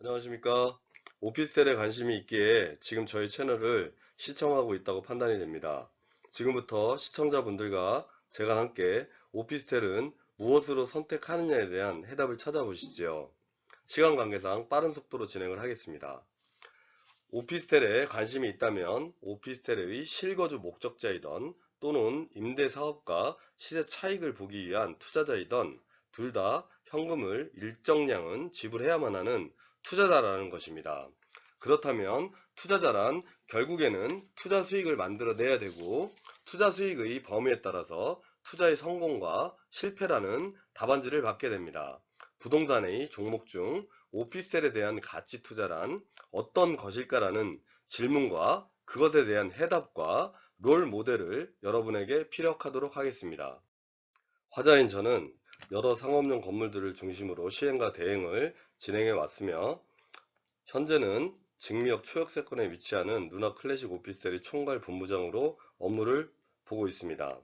안녕하십니까. 오피스텔에 관심이 있기에 지금 저희 채널을 시청하고 있다고 판단이 됩니다. 지금부터 시청자분들과 제가 함께 오피스텔은 무엇으로 선택하느냐에 대한 해답을 찾아보시죠. 시간 관계상 빠른 속도로 진행을 하겠습니다. 오피스텔에 관심이 있다면 오피스텔의 실거주 목적자이던 또는 임대사업과 시세 차익을 보기 위한 투자자이던 둘 다 현금을 일정량은 지불해야만 하는 투자자라는 것입니다. 그렇다면 투자자란 결국에는 투자 수익을 만들어내야 되고 투자 수익의 범위에 따라서 투자의 성공과 실패라는 답안지를 받게 됩니다. 부동산의 종목 중 오피스텔에 대한 가치 투자란 어떤 것일까라는 질문과 그것에 대한 해답과 롤 모델을 여러분에게 피력하도록 하겠습니다. 화자인 저는 여러 상업용 건물들을 중심으로 시행과 대행을 진행해 왔으며 현재는 증미역 초역세권에 위치하는 누나 클래식 오피스텔의 총괄 본부장으로 업무를 보고 있습니다.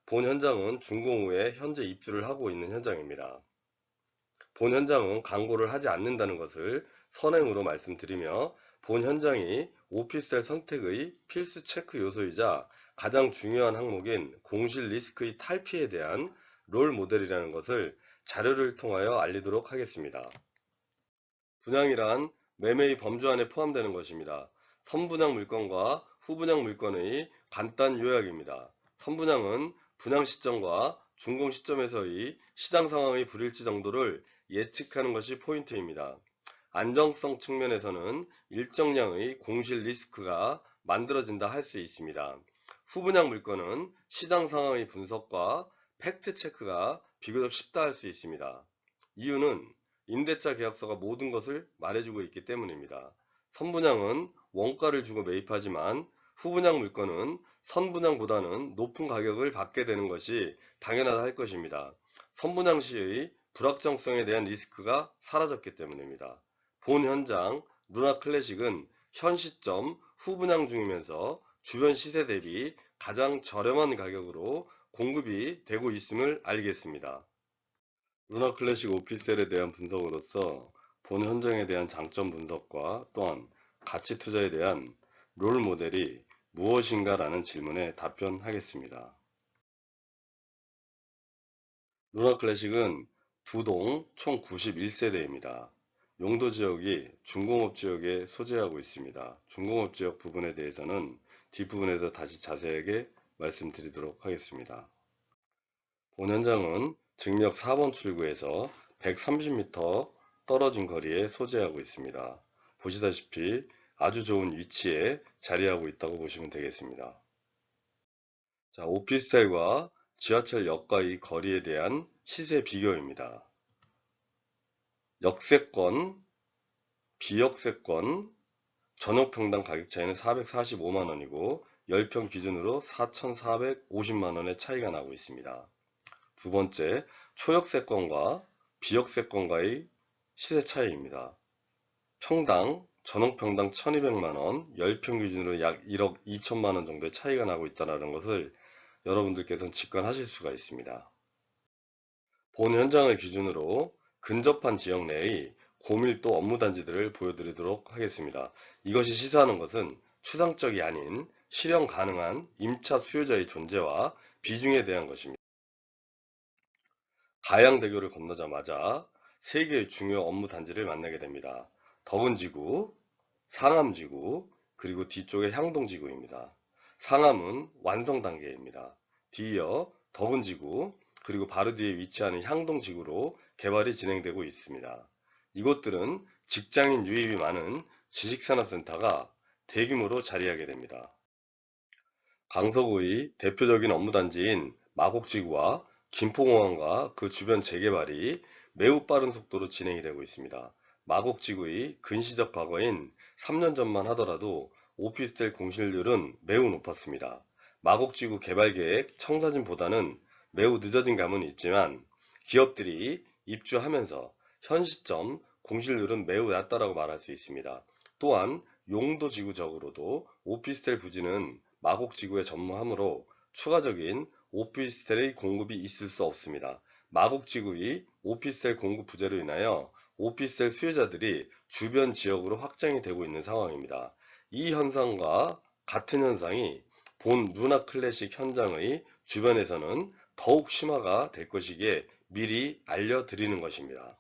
본 현장은 준공 후에 현재 입주를 하고 있는 현장입니다. 본 현장은 광고를 하지 않는다는 것을 선행으로 말씀드리며 본 현장이 오피스텔 선택의 필수 체크 요소이자 가장 중요한 항목인 공실 리스크의 탈피에 대한 롤 모델이라는 것을 자료를 통하여 알리도록 하겠습니다. 분양이란 매매의 범주 안에 포함되는 것입니다. 선분양 물건과 후분양 물건의 간단 요약입니다. 선분양은 분양 시점과 준공 시점에서의 시장 상황의 불일치 정도를 예측하는 것이 포인트입니다. 안정성 측면에서는 일정량의 공실 리스크가 만들어진다 할 수 있습니다. 후분양 물건은 시장 상황의 분석과 팩트 체크가 비교적 쉽다 할 수 있습니다. 이유는 임대차 계약서가 모든 것을 말해주고 있기 때문입니다. 선분양은 원가를 주고 매입하지만 후분양 물건은 선분양보다는 높은 가격을 받게 되는 것이 당연하다 할 것입니다. 선분양 시의 불확정성에 대한 리스크가 사라졌기 때문입니다. 본 현장 루나 클래식은 현 시점 후분양 중이면서 주변 시세 대비 가장 저렴한 가격으로 공급이 되고 있음을 알리겠습니다. 루나 클래식 오피스텔에 대한 분석으로서 본 현장에 대한 장점 분석과 또한 가치 투자에 대한 롤 모델이 무엇인가 라는 질문에 답변하겠습니다. 루나 클래식은 두 동 총 91세대입니다. 용도 지역이 중공업 지역에 소재하고 있습니다. 중공업 지역 부분에 대해서는 뒷부분에서 다시 자세하게 말씀드리도록 하겠습니다. 본 현장은 증력 4번 출구에서 130m 떨어진 거리에 소재하고 있습니다. 보시다시피 아주 좋은 위치에 자리하고 있다고 보시면 되겠습니다. 자, 오피스텔과 지하철역과의 거리에 대한 시세 비교입니다. 역세권, 비역세권, 전용평당 가격 차이는 445만원이고 10평 기준으로 4,450만원의 차이가 나고 있습니다. 두 번째, 초역세권과 비역세권과의 시세 차이입니다. 평당, 전용평당 1200만원, 10평 기준으로 약 1억 2천만원 정도의 차이가 나고 있다는 것을 여러분들께서는 직관하실 수가 있습니다. 본 현장을 기준으로 근접한 지역 내의 고밀도 업무단지들을 보여드리도록 하겠습니다. 이것이 시사하는 것은 추상적이 아닌 실현 가능한 임차 수요자의 존재와 비중에 대한 것입니다. 가양대교를 건너자마자 세 개의 중요 업무 단지를 만나게 됩니다. 덕은지구, 상암지구, 그리고 뒤쪽에 향동지구입니다. 상암은 완성 단계입니다. 뒤이어 덕은지구, 그리고 바로 뒤에 위치하는 향동지구로 개발이 진행되고 있습니다. 이곳들은 직장인 유입이 많은 지식산업센터가 대규모로 자리하게 됩니다. 강서구의 대표적인 업무단지인 마곡지구와 김포공항과 그 주변 재개발이 매우 빠른 속도로 진행이 되고 있습니다. 마곡지구의 근시적 과거인 3년 전만 하더라도 오피스텔 공실률은 매우 높았습니다. 마곡지구 개발계획 청사진보다는 매우 늦어진 감은 있지만 기업들이 입주하면서 현 시점 공실률은 매우 낮다라고 말할 수 있습니다. 또한 용도지구적으로도 오피스텔 부지는 마곡지구에 전무하므로 추가적인 오피스텔의 공급이 있을 수 없습니다. 마곡지구의 오피스텔 공급 부재로 인하여 오피스텔 수요자들이 주변 지역으로 확장이 되고 있는 상황입니다. 이 현상과 같은 현상이 본 루나 클래식 현장의 주변에서는 더욱 심화가 될 것이기에 미리 알려드리는 것입니다.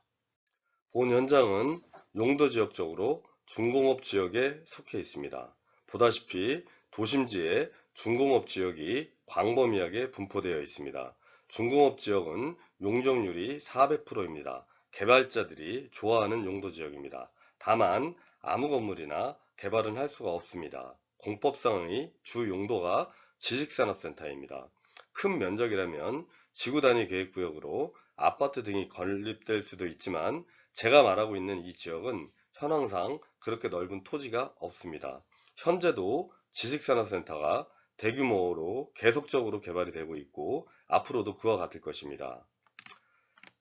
본 현장은 용도 지역적으로 중공업 지역에 속해 있습니다. 보다시피 도심지에 중공업 지역이 광범위하게 분포되어 있습니다. 중공업 지역은 용적률이 400%입니다. 개발자들이 좋아하는 용도 지역입니다. 다만 아무 건물이나 개발은 할 수가 없습니다. 공법상의 주 용도가 지식산업센터입니다. 큰 면적이라면 지구 단위 계획구역으로 아파트 등이 건립될 수도 있지만 제가 말하고 있는 이 지역은 현황상 그렇게 넓은 토지가 없습니다. 현재도 지식산업센터가 대규모로 계속적으로 개발이 되고 있고 앞으로도 그와 같을 것입니다.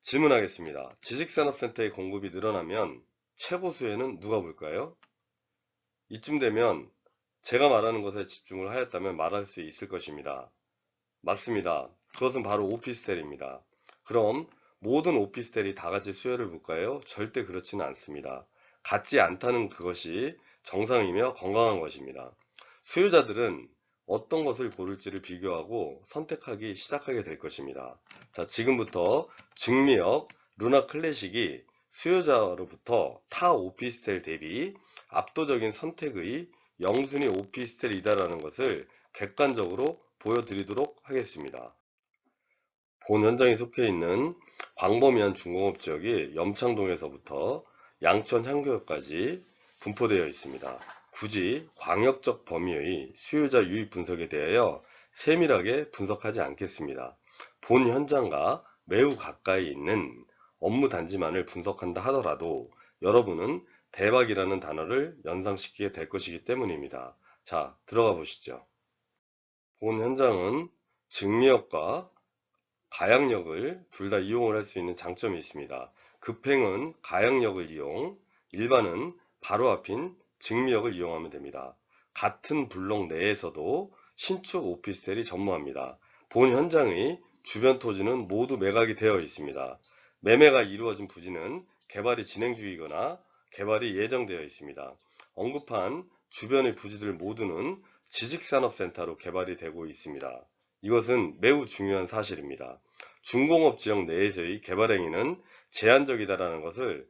질문하겠습니다. 지식산업센터의 공급이 늘어나면 최고 수혜는 누가 볼까요? 이쯤 되면 제가 말하는 것에 집중을 하였다면 말할 수 있을 것입니다. 맞습니다. 그것은 바로 오피스텔입니다. 그럼 모든 오피스텔이 다 같이 수요를 볼까요? 절대 그렇지는 않습니다. 같지 않다는 그것이 정상이며 건강한 것입니다. 수요자들은 어떤 것을 고를지를 비교하고 선택하기 시작하게 될 것입니다. 자, 지금부터 증미역 루나 클래식이 수요자로부터 타 오피스텔 대비 압도적인 선택의 영순위 오피스텔이다라는 것을 객관적으로 보여드리도록 하겠습니다. 본 현장에 속해 있는 광범위한 중공업 지역이 염창동에서부터 양천 향교역까지 분포되어 있습니다. 굳이 광역적 범위의 수요자 유입 분석에 대하여 세밀하게 분석하지 않겠습니다. 본 현장과 매우 가까이 있는 업무 단지만을 분석한다 하더라도 여러분은 대박이라는 단어를 연상시키게 될 것이기 때문입니다. 자, 들어가 보시죠. 본 현장은 증미역과 가양역을 둘 다 이용을 할 수 있는 장점이 있습니다. 급행은 가양역을 이용, 일반은 바로 앞인 증미역을 이용하면 됩니다. 같은 블록 내에서도 신축 오피스텔이 전무합니다. 본 현장의 주변 토지는 모두 매각이 되어 있습니다. 매매가 이루어진 부지는 개발이 진행 중이거나 개발이 예정되어 있습니다. 언급한 주변의 부지들 모두는 지식산업센터로 개발이 되고 있습니다. 이것은 매우 중요한 사실입니다. 중공업 지역 내에서의 개발 행위는 제한적이다라는 것을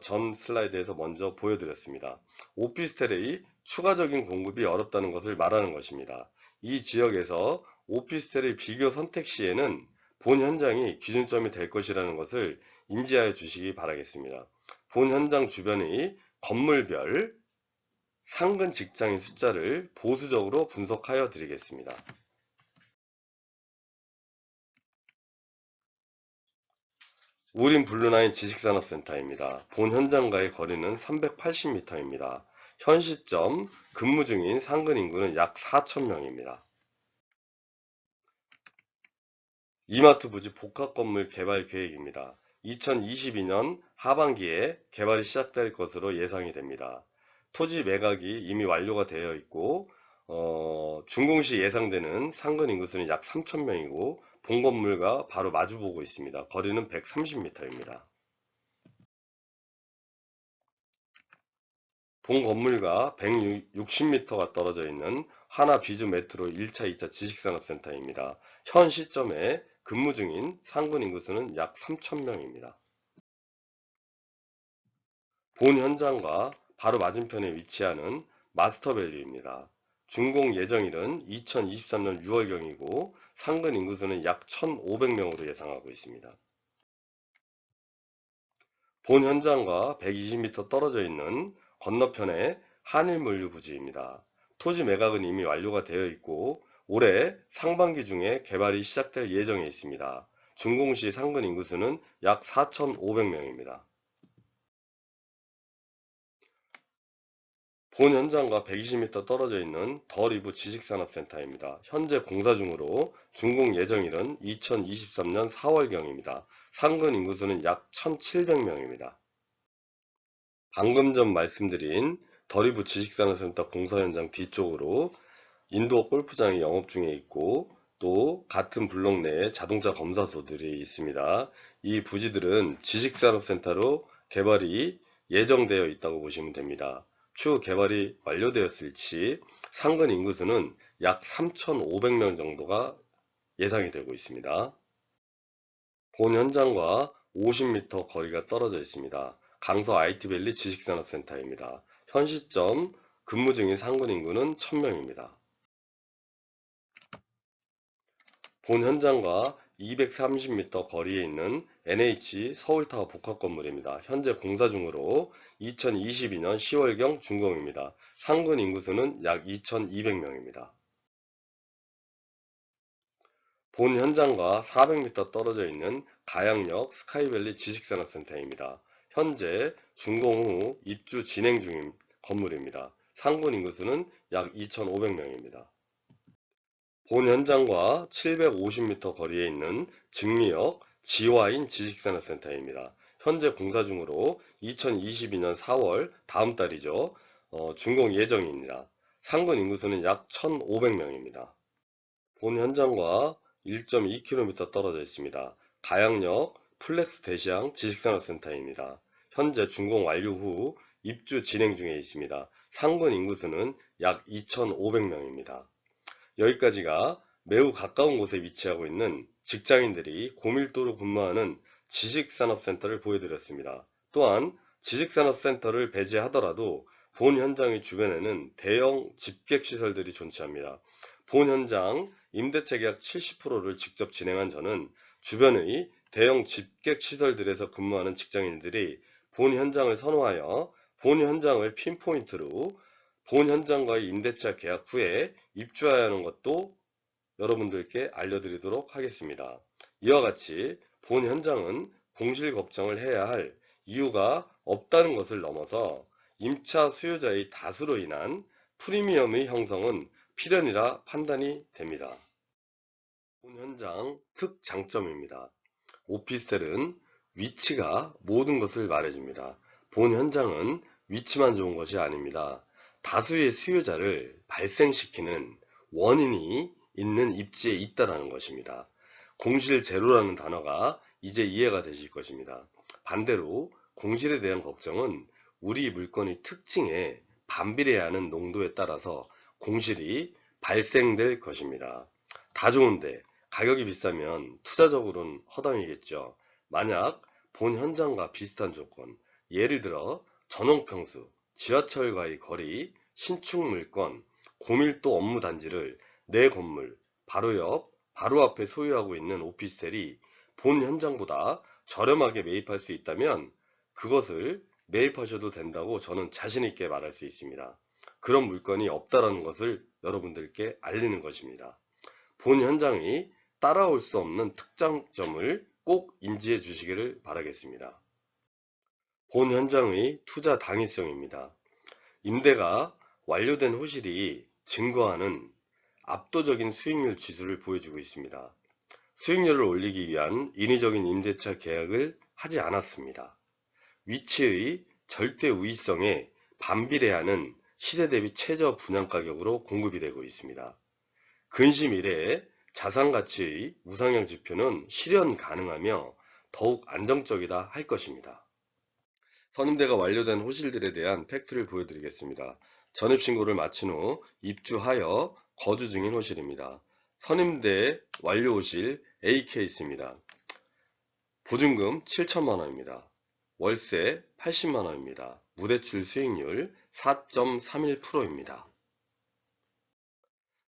전 슬라이드에서 먼저 보여드렸습니다. 오피스텔의 추가적인 공급이 어렵다는 것을 말하는 것입니다. 이 지역에서 오피스텔의 비교 선택 시에는 본 현장이 기준점이 될 것이라는 것을 인지하여 주시기 바라겠습니다. 본 현장 주변의 건물별 상근 직장인 숫자를 보수적으로 분석하여 드리겠습니다. 우린 블루나인 지식산업센터입니다. 본 현장과의 거리는 380m입니다. 현 시점 근무 중인 상근 인구는 약 4,000명입니다. 이마트 부지 복합 건물 개발 계획입니다. 2022년 하반기에 개발이 시작될 것으로 예상이 됩니다. 토지 매각이 이미 완료가 되어 있고 준공시 예상되는 상근 인구수는 약 3,000명이고 본 건물과 바로 마주보고 있습니다. 거리는 130m입니다. 본 건물과 160m가 떨어져 있는 하나 비주 메트로 1차, 2차 지식산업센터입니다. 현 시점에 근무 중인 상근 인구수는 약 3,000명입니다. 본 현장과 바로 맞은편에 위치하는 마스터밸리입니다. 준공 예정일은 2023년 6월경이고 상근 인구수는 약 1,500명으로 예상하고 있습니다. 본 현장과 120m 떨어져 있는 건너편의 한일물류 부지입니다. 토지 매각은 이미 완료가 되어 있고 올해 상반기 중에 개발이 시작될 예정에 있습니다. 준공시 상근 인구수는 약 4,500명입니다. 본 현장과 120m 떨어져 있는 더 리브 지식산업센터입니다. 현재 공사 중으로 준공 예정일은 2023년 4월경입니다. 상근 인구수는 약 1,700명입니다. 방금 전 말씀드린 더 리브 지식산업센터 공사 현장 뒤쪽으로 인도어 골프장이 영업 중에 있고 또 같은 블록 내에 자동차 검사소들이 있습니다. 이 부지들은 지식산업센터로 개발이 예정되어 있다고 보시면 됩니다. 추후 개발이 완료되었을 시 상근 인구수는 약 3,500명 정도가 예상이 되고 있습니다. 본 현장과 50m 거리가 떨어져 있습니다. 강서 IT밸리 지식산업센터입니다. 현 시점 근무 중인 상근 인구는 1000명입니다. 본 현장과 230m 거리에 있는 NH 서울타워 복합 건물입니다. 현재 공사 중으로 2022년 10월경 준공입니다. 상근 인구수는 약 2200명입니다. 본 현장과 400m 떨어져 있는 가양역 스카이밸리 지식산업센터입니다. 현재 준공 후 입주 진행 중인 건물입니다. 상근 인구수는 약 2500명입니다. 본 현장과 750m 거리에 있는 증리역 지화인 지식산업센터입니다. 현재 공사 중으로 2022년 4월 다음 달이죠. 준공 예정입니다. 상근 인구수는 약 1500명입니다. 본 현장과 1.2km 떨어져 있습니다. 가양역 플렉스 대시양 지식산업센터입니다. 현재 준공 완료 후 입주 진행 중에 있습니다. 상근 인구수는 약 2,500명입니다. 여기까지가 매우 가까운 곳에 위치하고 있는 직장인들이 고밀도로 근무하는 지식산업센터를 보여드렸습니다. 또한 지식산업센터를 배제하더라도 본 현장의 주변에는 대형 집객시설들이 존재합니다. 본 현장 임대차 계약 70%를 직접 진행한 저는 주변의 대형 집객시설들에서 근무하는 직장인들이 본 현장을 선호하여 본 현장을 핀포인트로 본 현장과의 임대차 계약 후에 입주해야 하는 것도 여러분들께 알려드리도록 하겠습니다. 이와 같이 본 현장은 공실 걱정을 해야 할 이유가 없다는 것을 넘어서 임차 수요자의 다수로 인한 프리미엄의 형성은 필연이라 판단이 됩니다. 본 현장 특장점입니다. 오피스텔은 위치가 모든 것을 말해줍니다. 본 현장은 위치만 좋은 것이 아닙니다. 다수의 수요자를 발생시키는 원인이 있는 입지에 있다는 것입니다. 공실 제로라는 단어가 이제 이해가 되실 것입니다. 반대로 공실에 대한 걱정은 우리 물건의 특징에 반비례해야 하는 농도에 따라서 공실이 발생될 것입니다. 다 좋은데 가격이 비싸면 투자적으로는 허당이겠죠. 만약 본 현장과 비슷한 조건, 예를 들어 전용평수, 지하철과의 거리, 신축 물건, 고밀도 업무 단지를 내 건물, 바로 옆, 바로 앞에 소유하고 있는 오피스텔이 본 현장보다 저렴하게 매입할 수 있다면 그것을 매입하셔도 된다고 저는 자신 있게 말할 수 있습니다. 그런 물건이 없다라는 것을 여러분들께 알리는 것입니다. 본 현장이 따라올 수 없는 특장점을 꼭 인지해 주시기를 바라겠습니다. 본 현장의 투자 당위성입니다. 임대가 완료된 호실이 증거하는 압도적인 수익률 지수를 보여주고 있습니다. 수익률을 올리기 위한 인위적인 임대차 계약을 하지 않았습니다. 위치의 절대 우위성에 반비례하는 시세 대비 최저 분양가격으로 공급이 되고 있습니다. 근시 미래에 자산 가치의 우상향 지표는 실현 가능하며 더욱 안정적이다 할 것입니다. 선임대가 완료된 호실들에 대한 팩트를 보여드리겠습니다. 전입신고를 마친 후 입주하여 거주 중인 호실입니다. 선임대 완료 호실 A 케이스입니다. 보증금 7천만원입니다. 월세 80만원입니다. 무대출 수익률 4.31%입니다.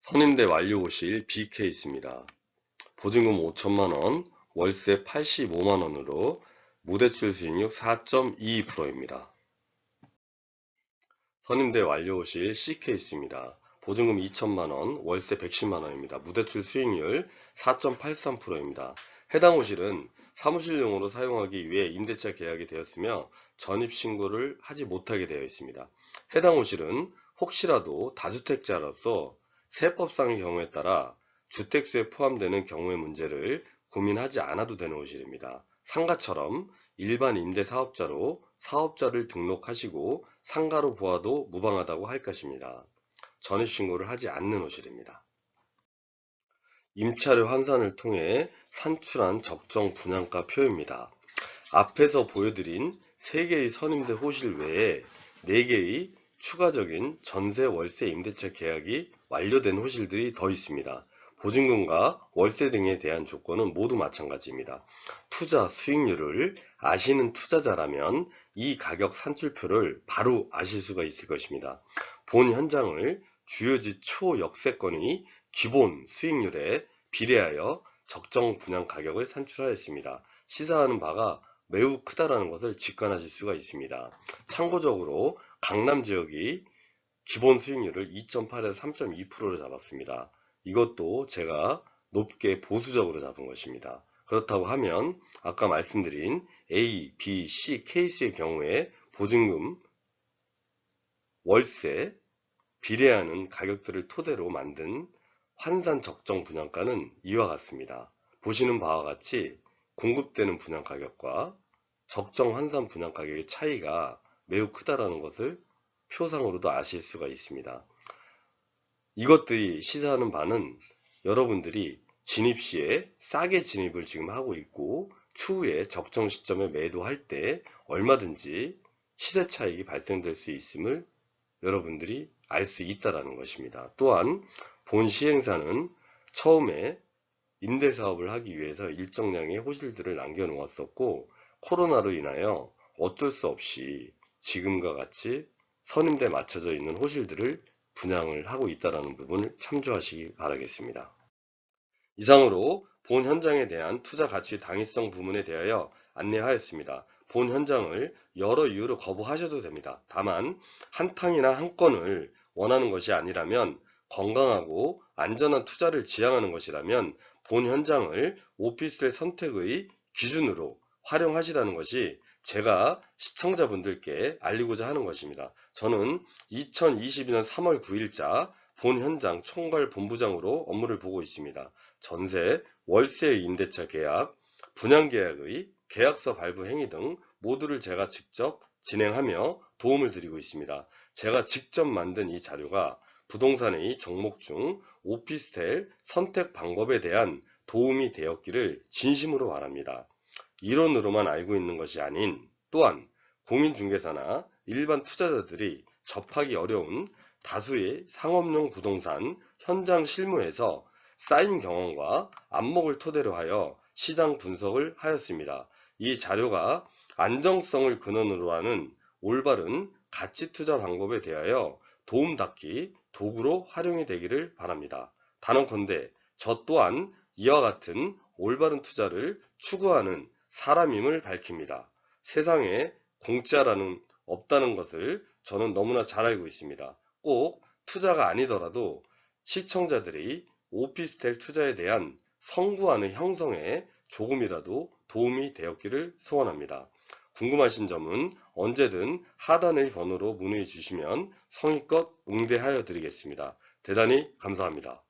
선임대 완료 호실 B 케이스입니다. 보증금 5천만원, 월세 85만원으로 무대출 수익률 4.22%입니다. 선임대 완료 호실 C 케이스입니다. 보증금 2천만원, 월세 110만원입니다. 무대출 수익률 4.83%입니다. 해당 호실은 사무실용으로 사용하기 위해 임대차 계약이 되었으며 전입신고를 하지 못하게 되어 있습니다. 해당 호실은 혹시라도 다주택자로서 세법상의 경우에 따라 주택수에 포함되는 경우의 문제를 고민하지 않아도 되는 호실입니다. 상가처럼 일반 임대사업자로 사업자를 등록하시고 상가로 보아도 무방하다고 할 것입니다. 전입신고를 하지 않는 호실입니다. 임차료 환산을 통해 산출한 적정 분양가 표입니다. 앞에서 보여드린 3개의 선임대 호실 외에 4개의 추가적인 전세 월세 임대차 계약이 완료된 호실들이 더 있습니다. 보증금과 월세 등에 대한 조건은 모두 마찬가지입니다. 투자 수익률을 아시는 투자자라면 이 가격 산출표를 바로 아실 수가 있을 것입니다. 본 현장을 주요지 초역세권의 기본 수익률에 비례하여 적정 분양 가격을 산출하였습니다. 시사하는 바가 매우 크다라는 것을 직관하실 수가 있습니다. 참고적으로 강남 지역이 기본 수익률을 2.8에서 3.2%로 잡았습니다. 이것도 제가 높게 보수적으로 잡은 것입니다. 그렇다고 하면 아까 말씀드린 A, B, C 케이스의 경우에 보증금, 월세, 비례하는 가격들을 토대로 만든 환산 적정 분양가는 이와 같습니다. 보시는 바와 같이 공급되는 분양가격과 적정 환산 분양가격의 차이가 매우 크다라는 것을 표상으로도 아실 수가 있습니다. 이것들이 시사하는 바는 여러분들이 진입 시에 싸게 진입을 지금 하고 있고 추후에 적정 시점에 매도할 때 얼마든지 시세 차익이 발생될 수 있음을 여러분들이 알 수 있다는 것입니다. 또한 본 시행사는 처음에 임대사업을 하기 위해서 일정량의 호실들을 남겨놓았었고 코로나로 인하여 어쩔 수 없이 지금과 같이 선임대에 맞춰져 있는 호실들을 분양을 하고 있다는 부분을 참조하시기 바라겠습니다. 이상으로 본 현장에 대한 투자 가치 당위성 부문에 대하여 안내하였습니다. 본 현장을 여러 이유로 거부하셔도 됩니다. 다만 한탕이나 한 건을 원하는 것이 아니라면 건강하고 안전한 투자를 지향하는 것이라면 본 현장을 오피스텔 선택의 기준으로 활용하시라는 것이 제가 시청자분들께 알리고자 하는 것입니다. 저는 2022년 3월 9일자 본 현장 총괄 본부장으로 업무를 보고 있습니다. 전세, 월세 임대차 계약, 분양계약의 계약서 발부 행위 등 모두를 제가 직접 진행하며 도움을 드리고 있습니다. 제가 직접 만든 이 자료가 부동산의 종목 중 오피스텔 선택 방법에 대한 도움이 되었기를 진심으로 바랍니다. 이론으로만 알고 있는 것이 아닌 또한 공인중개사나 일반 투자자들이 접하기 어려운 다수의 상업용 부동산 현장 실무에서 쌓인 경험과 안목을 토대로 하여 시장 분석을 하였습니다. 이 자료가 안정성을 근원으로 하는 올바른 가치 투자 방법에 대하여 도움닫기 도구로 활용이 되기를 바랍니다. 단언컨대 저 또한 이와 같은 올바른 투자를 추구하는 사람임을 밝힙니다. 세상에 공짜라는 없다는 것을 저는 너무나 잘 알고 있습니다. 꼭 투자가 아니더라도 시청자들이 오피스텔 투자에 대한 성구안의 형성에 조금이라도 도움이 되었기를 소원합니다. 궁금하신 점은 언제든 하단의 번호로 문의 주시면 성의껏 응대하여 드리겠습니다. 대단히 감사합니다.